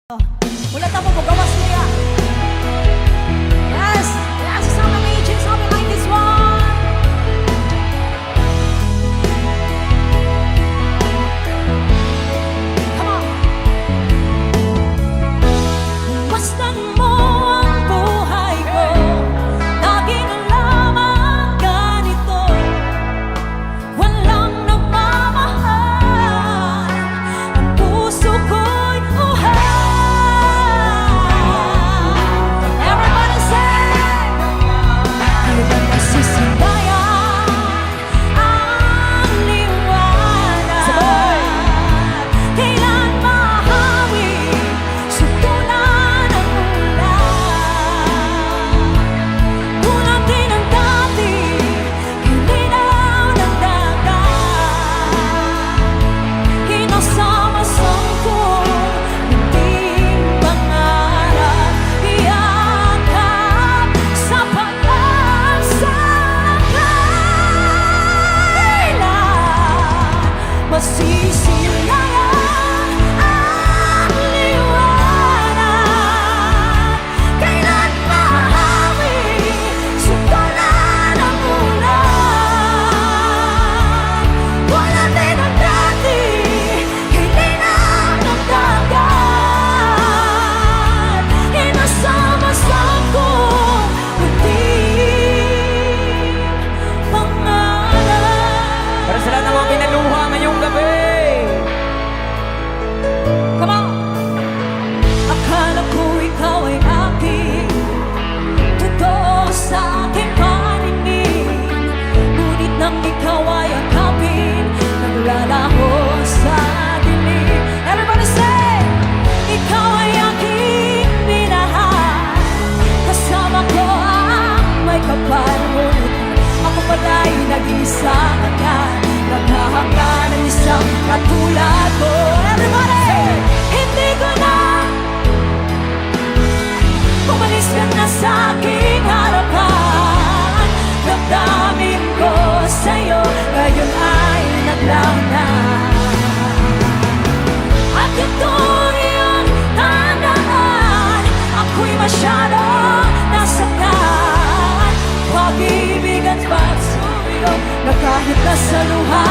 Wala tapo mo, gawas mo yan. Yes! Yes! Isang amazing sabi like this one. Come on! Masdan mo ang buhay ko, lagi na lamang ganito. Walang nagmamahal, ang puso ko'y uhay. Masisilayan ang liwanag, kailan mahawi, suntulan ang ulan. Wala din ang dati, hindi na nagdagat, inasama-sam ko, kunting pangalan. Para sa lahat ng mga pinaluha ngayong gabi. Come on! Akala ko ikaw ay aking, totoo sa aking paninig. Ngunit nang ikaw ay akapin, naglalaho sa dilim. Everybody say! Ikaw ay aking minahal, kasama ko ang may kapal. Ngunit ako pala'y nag-iisa agad, naghahanga ng isang katulad ko. Everybody! Hindi ko na umalis ka na sa aking harapan. Damdamin ko sa'yo, ngayon ay naglaho na. At ito yung tandaan, ako'y masyadong nasaktan. Pag-ibig at pagsuyo, na kahit nasa luha,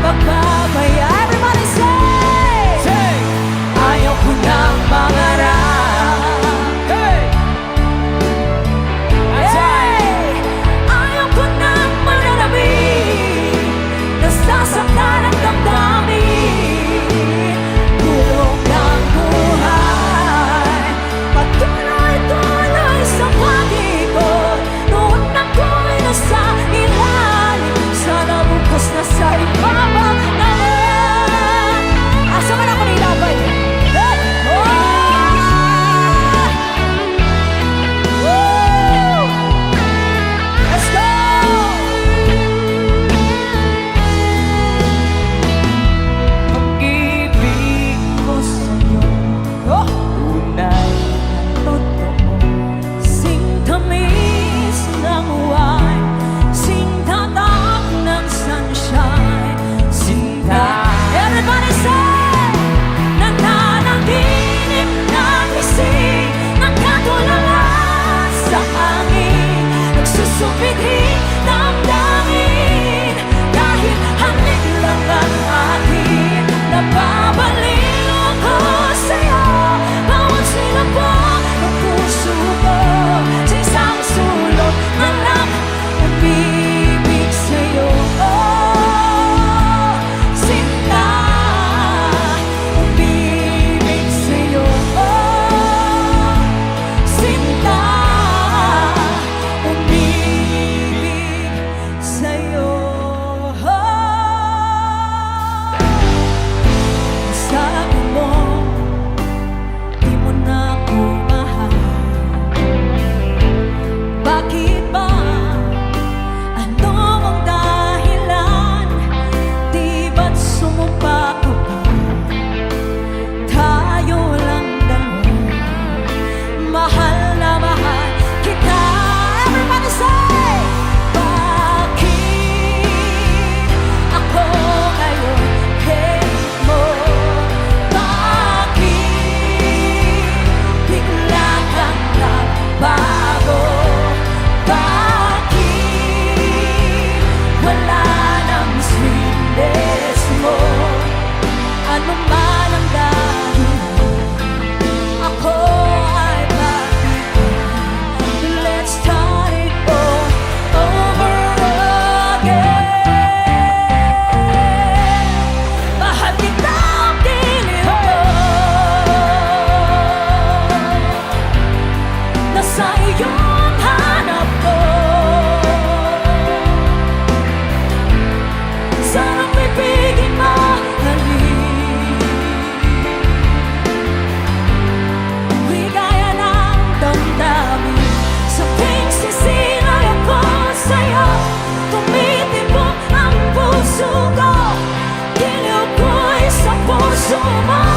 pagpapaya. Everybody say! Ayaw ko nang mangarap. Hey! Hey! Ayaw ko nang mananamig, nasasaktan ang damdamin. Tulong ng buhay, patuloy-tuloy sa pag-ikot. Noon ako'y nasa ilalim, sana bukas na sa ibaba na sumama